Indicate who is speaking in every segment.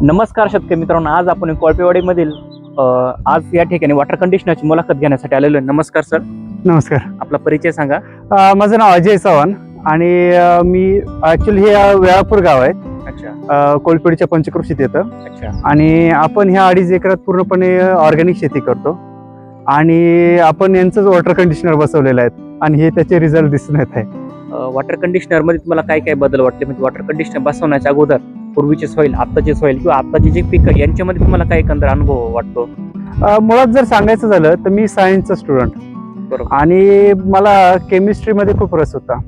Speaker 1: नमस्कार शेतकरी मित्रांनो, आज आपण कोळपेवाडीमधील आज या ठिकाणी वॉटर कंडिशनरची मुलाखत घेण्यासाठी आलेलो आहे. नमस्कार सर.
Speaker 2: नमस्कार.
Speaker 1: आपला परिचय सांगा.
Speaker 2: माझं नाव अजय चव्हाण आणि मी ऍक्च्युली हे वेळापूर गाव आहे.
Speaker 1: अच्छा
Speaker 2: कोळपेवाडीच्या पंचक्रोशीत येतं.
Speaker 1: अच्छा.
Speaker 2: आणि आपण ह्या 2.5 एकरात पूर्णपणे ऑर्गॅनिक शेती करतो आणि आपण यांचंच वॉटर कंडिशनर बसवलेलं आहे आणि हे त्याचे रिझल्ट दिसून येत आहे.
Speaker 1: वॉटर कंडिशनर मध्ये तुम्हाला काय काय बदल वाटले, म्हणजे वॉटर कंडिशनर बसवण्याच्या अगोदर पूर्वीचे सॉईल, आत्ताचे सॉईल किंवा आत्ताची जी पिकं यांच्यामध्ये तुम्हाला काय एकंदर अनुभव वाटतो?
Speaker 2: मुळात जर सांगायचं झालं तर मी सायन्सचा स्टुडंट
Speaker 1: बरोबर.
Speaker 2: आणि मला केमिस्ट्रीमध्ये खूप रस होता.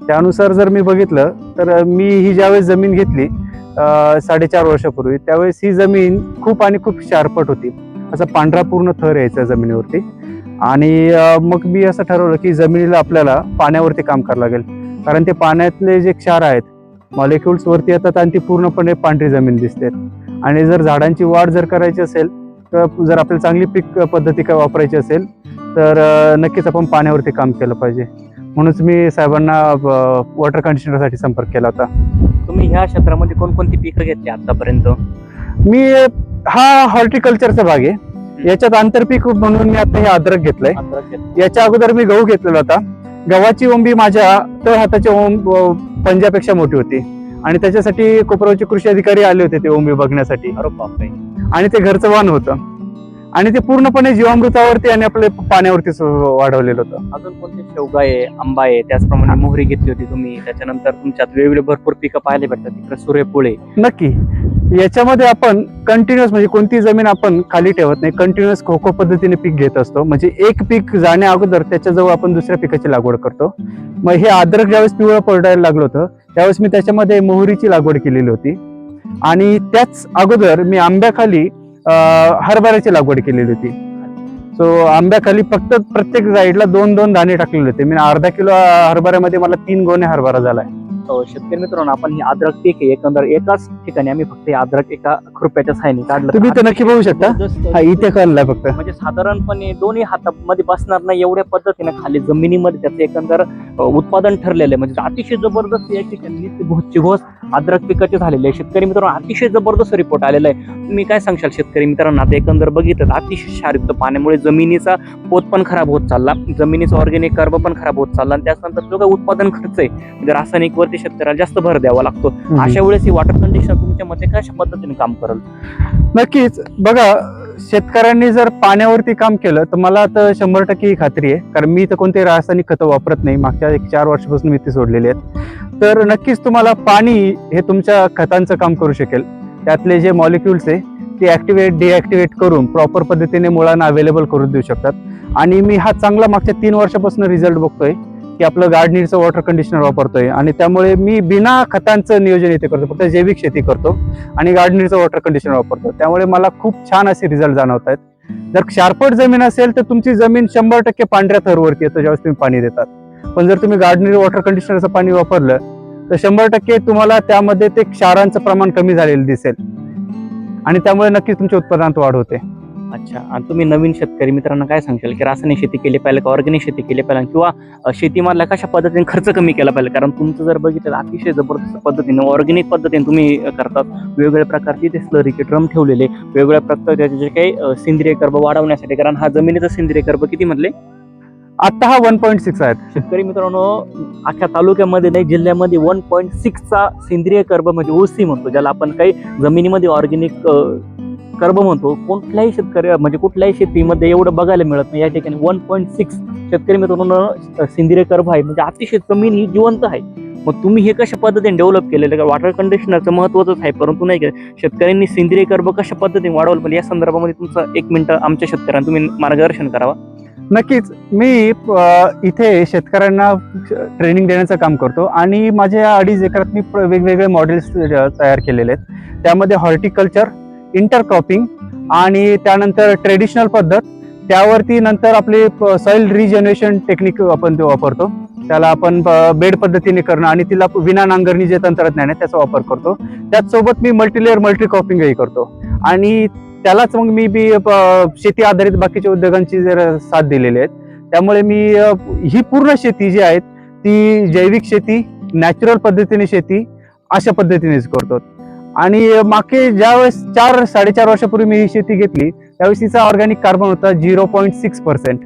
Speaker 2: त्यानुसार जर मी बघितलं तर मी ही ज्यावेळेस जमीन घेतली 4.5 वर्षापूर्वी, त्यावेळेस ही जमीन खूप शारपट होती. असा पांढरा पूर्ण थर यायचा जमिनीवरती. आणि मग मी असं ठरवलं की जमिनीला आपल्याला पाण्यावरती काम करावं लागेल, कारण ते पाण्यातले जे क्षार आहेत मॉलिक्युल्स वरती येतात आणि ती पूर्णपणे पांढरी जमीन दिसते. आणि जर झाडांची वाढ जर करायची असेल तर जर आपल्याला चांगली पीक पद्धती काय वापरायची असेल तर नक्कीच आपण पाण्यावरती काम केलं पाहिजे. म्हणूनच मी साहेबांना वॉटर कंडिशनरसाठी संपर्क केला होता.
Speaker 1: तुम्ही ह्या क्षेत्रामध्ये कोणकोणती पिकं घेतली आतापर्यंत?
Speaker 2: मी हा हॉर्टिकल्चरचा भाग आहे. याच्यात आंतरपीक म्हणून मी आता हे अद्रक घेतलंय. याच्या अगोदर मी गहू घेतलेला होता. गव्हाची ओंबी माझ्या तळ हाताच्या पंजापेक्षा मोठी होती आणि त्याच्यासाठी कोपरावचे कृषी अधिकारी आले होते ते ओंबी बघण्यासाठी.
Speaker 1: अरे बापरे.
Speaker 2: आणि ते घरचं वाण होतं आणि ते पूर्णपणे जीवामृतावरती आणि आपल्या पाण्यावरती वाढवलेलं होतं.
Speaker 1: अजून कोणते? शेवगा आहे, आंबा आहे, त्याचप्रमाणे मोहरी घेतली होती तुम्ही. त्याच्यानंतर तुमच्यात वेगवेगळे भरपूर पिकं पाहायला भेटतात. तिकडे सूर्यफूल आहे.
Speaker 2: नक्की. याच्यामध्ये आपण कंटिन्युअस म्हणजे कोणती जमीन आपण खाली ठेवत नाही, कंटिन्युअस खोखो पद्धतीने पीक घेत असतो. म्हणजे एक पीक जाण्या अगोदर त्याच्याजवळ आपण दुसऱ्या पिकाची लागवड करतो. मग हे अद्रक ज्यावेळेस पिवळं पडायला लागलं होतं त्यावेळेस मी त्याच्यामध्ये मोहरीची लागवड केलेली होती आणि त्याच अगोदर मी आंब्याखाली हरभऱ्याची लागवड केलेली होती. सो आंब्याखाली फक्त प्रत्येक साईडला 2-2 दाणे टाकलेले होते. मी 1/2 किलो हरभऱ्यामध्ये मला 3 गोणे हरभरा झालाय.
Speaker 1: शेतकरी मित्रांनो, आपण ही अद्रक पीक आहे एकंदर एकाच ठिकाणी आम्ही फक्त हे अद्रक एका खुरप्याच्या साह्याने काढलं.
Speaker 2: तुम्ही तर नक्की बघू शकता. हा इथे काढलाय फक्त.
Speaker 1: म्हणजे साधारणपणे दोन्ही हातामध्ये बसणार नाही एवढ्या पद्धतीने खाली जमिनीमध्ये त्याचं एकंदर उत्पादन ठरलेलं आहे. म्हणजे अतिशय जबरदस्त या ठिकाणी घोष अद्रक पिकाचे झालेले आहे. शेतकरी मित्रांनो, अतिशय जबरदस्त रिपोर्ट आलेला आहे. तुम्ही काय सांगशाल शेतकरी मित्रांनो? आता एकंदर बघितलं अतिशय क्षारयुक्त पाण्यामुळे जमिनीचा पोत पण खराब होत चालला, जमिनीचा ऑर्गॅनिक कर्ब पण खराब होत चालला आणि त्यानंतर जो काही उत्पादन खर्च आहे म्हणजे रासायनिक वरती शेतकऱ्याला जास्त भर द्यावा लागतो. अशा वेळेस ही वॉटर कंडिशनर तुमच्या मते कशा पद्धतीने काम करेल?
Speaker 2: नक्कीच. बघा, शेतकऱ्यांनी जर पाण्यावरती काम केलं तर मला तर 100% ही खात्री आहे, कारण मी तर कोणते रासायनिक खतं वापरत नाही. मागच्या 4 वर्षापासून मी ती सोडलेली आहेत. तर नक्कीच तुम्हाला पाणी हे तुमच्या खतांचं काम करू शकेल. त्यातले जे मॉलिक्युल्स आहे ते ऍक्टिव्हेट डिऍक्टिव्हेट करून प्रॉपर पद्धतीने मुळांना अवेलेबल करून देऊ शकतात. आणि मी हा चांगला मागच्या 3 वर्षापासून रिझल्ट बघतोय की आपलं गार्डनीरचं वॉटर कंडिशनर वापरतोय आणि त्यामुळे मी बिना खतांचं नियोजन इथे करतो, फक्त जैविक शेती करतो आणि गार्डनीरचं वॉटर कंडिशनर वापरतो. त्यामुळे मला खूप छान असे रिझल्ट जाणवत आहेत. जर क्षारपट जमीन असेल तर तुमची जमीन 100% पांढऱ्या थरवरती येतं ज्यावेळेस तुम्ही पाणी देतात. पण जर तुम्ही गार्डनीर वॉटर कंडिशनरचं पाणी वापरलं तर 100% तुम्हाला त्यामध्ये ते क्षारांचं प्रमाण कमी झालेलं दिसेल आणि त्यामुळे नक्कीच तुमच्या उत्पादनात वाढ होते.
Speaker 1: अच्छा. आणि तुम्ही नवीन शेतकरी मित्रांना काय सांगशाल की रासायनिक शेती केली पाहिजे का ऑर्गॅनिक शेती केली पाहिजे किंवा शेतीमधला कशा पद्धतीने खर्च कमी केला पाहिजे? कारण तुमचं जर बघितलं अतिशय जबरदस्त पद्धतीने ऑर्गॅनिक पद्धतीने तुम्ही करतात. वेगवेगळ्या प्रकारचे ते स्लरीचे ड्रम ठेवलेले, वेगवेगळ्या प्रकारचे जे काही सेंद्रिय कर्ब वाढवण्यासाठी. कारण हा जमिनीचा सेंद्रिय कर्ब किती म्हटले
Speaker 2: आता? हा 1.6 आहेत.
Speaker 1: शेतकरी मित्रांनो, अख्ख्या तालुक्यामध्ये नाही जिल्ह्यामध्ये 1.6चा सेंद्रिय कर्ब म्हणजे ओसी म्हणतो, ज्याला आपण काही जमिनीमध्ये ऑर्गॅनिक कर्ब म्हणतो. कुठल्याही शेतकरी म्हणजे कुठल्याही शेतीमध्ये एवढं बघायला मिळत नाही. या ठिकाणी 1.6 शेतकरी मित्रांनो सेंद्रिय कर्ब आहे. म्हणजे अतिशय जमीन ही जिवंत आहे. मग तुम्ही हे कशा पद्धतीने डेव्हलप केलेलं? वॉटर कंडिशनरचं महत्त्वाचंच आहे, परंतु नाही का शेतकऱ्यांनी सेंद्रिय कर्ब कशा पद्धतीने वाढवलं पण या संदर्भामध्ये तुमचं 1 मिनिट आमच्या शेतकऱ्यांना तुम्ही मार्गदर्शन करावा.
Speaker 2: नक्कीच. मी इथे शेतकऱ्यांना ट्रेनिंग देण्याचं काम करतो आणि माझ्या 2.5 एकरात मी वेगवेगळे मॉडेल्स तयार केलेले आहेत. त्यामध्ये हॉर्टिकल्चर, इंटरक्रॉपिंग आणि त्यानंतर ट्रेडिशनल पद्धत, त्यावरती नंतर आपले सॉइल रिजनरेशन टेक्निक आपण ते वापरतो. त्याला आपण बेड पद्धतीने करणं आणि तिला विना नांगरणी जे तंत्रज्ञान आहे त्याचा वापर करतो. त्याचसोबत मी मल्टीलेअर मल्टीक्रॉपिंगही करतो आणि त्यालाच मग मी शेती आधारित बाकीच्या उद्योगांची जर साथ दिलेली आहेत. त्यामुळे मी ही पूर्ण शेती जी आहे ती जैविक शेती, नॅचरल पद्धतीने शेती अशा पद्धतीनेच करतो. आणि मागे ज्यावेळेस 4-4.5 वर्षापूर्वी मी ही शेती घेतली त्यावेळेस तिचा ऑर्गॅनिक कार्बन होता 0.6%.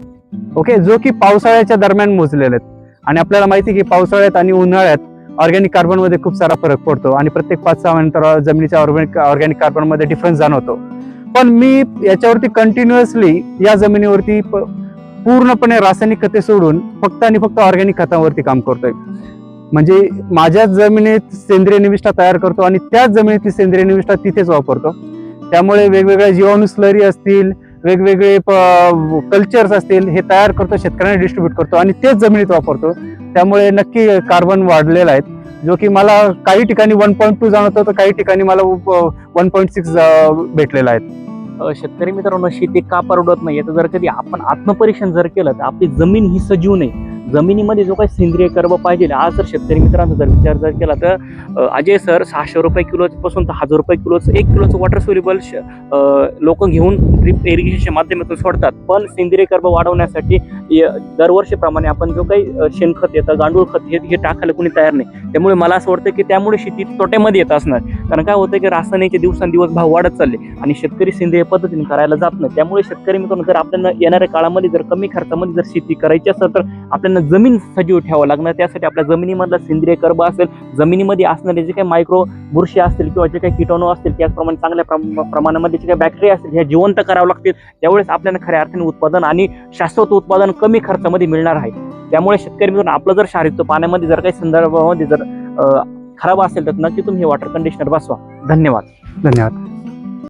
Speaker 2: ओके, जो की पावसाळ्याच्या दरम्यान मोजलेले आहेत. आणि आपल्याला माहिती आहे की पावसाळ्यात आणि उन्हाळ्यात ऑर्गॅनिक कार्बन मध्ये खूप सारा फरक पडतो आणि प्रत्येक 5-6 महिन्यानंतर जमिनीच्या ऑर्गॅनिक कार्बन मध्ये डिफरन्स जाणवतो. पण मी याच्यावरती कंटिन्युअसली या जमिनीवरती पूर्णपणे रासायनिक खते सोडून फक्त आणि फक्त ऑर्गॅनिक खतावरती काम करतोय. म्हणजे माझ्याच जमिनीत सेंद्रिय निविष्ठा तयार करतो आणि त्याच जमिनीतली सेंद्रिय निविष्ठा तिथेच वापरतो. त्यामुळे वेगवेगळ्या जीवाणू स्लरी असतील, वेगवेगळे कल्चर्स असतील, हे तयार करतो, शेतकऱ्यांना डिस्ट्रीब्यूट करतो आणि तेच जमिनीत वापरतो. त्यामुळे नक्की कार्बन वाढलेला आहे, जो की मला काही ठिकाणी 1.2 जाणवतो तर काही ठिकाणी मला 1.6 भेटलेला आहे.
Speaker 1: शेतकरी मित्रांनो, शेती का परवडत नाही तर जर कधी आपण आत्मपरीक्षण जर केलं तर आपली जमीन ही सजीव नाही. जमिनीमध्ये जो काही सेंद्रिय कर्ब पाहिजे, आज जर शेतकरी मित्रांचा जर विचार जर केला तर अजय सर 600 रुपये किलो पासून तर 1000 रुपये किलो 1 किलोचं वॉटर सोल्युबल लोक घेऊन ड्रिप इरिगेशनच्या माध्यमातून सोडतात. पण सेंद्रिय कर्ब वाढवण्यासाठी दरवर्षीप्रमाणे आपण जो काही शेणखत येतं, गांडूळ खत हे टाकायला कोणी तयार नाही. त्यामुळे मला असं वाटतं की त्यामुळे शेती तोट्यामध्ये येत असणार. कारण काय होतं की रासायनिकचे दिवसांदिवस भाव वाढत चालले आणि शेतकरी सेंद्रिय पद्धतीने करायला जात नाही. त्यामुळे शेतकरी मित्रांनो, जर आपल्याला येणाऱ्या काळामध्ये जर कमी खर्चामध्ये जर शेती करायची असेल तर आपल्याला जमीन सजीव ठेवावं लागणार. त्यासाठी आपल्या जमिनीमधला सेंद्रिय कर्ब असेल, जमिनीमध्ये असणारे जे काही मायक्रो बुरशी असतील किंवा जे काही कीटाणू असतील, त्याचप्रमाणे चांगल्या प्रमाणामध्ये जे काही बॅक्टेरिया असतील ह्या जिवंत करावं लागतील. त्यावेळेस आपल्याला खऱ्या अर्थाने उत्पादन आणि शाश्वत उत्पादन कमी खर्चामध्ये मिळणार आहे. त्यामुळे शेतकरी मित्रांनो, आपलं जर शारीरिक पाण्यामध्ये जर काही संदर्भामध्ये जर खराब असेल तर नक्की तुम्ही हे वॉटर कंडिशनर बसवा. धन्यवाद.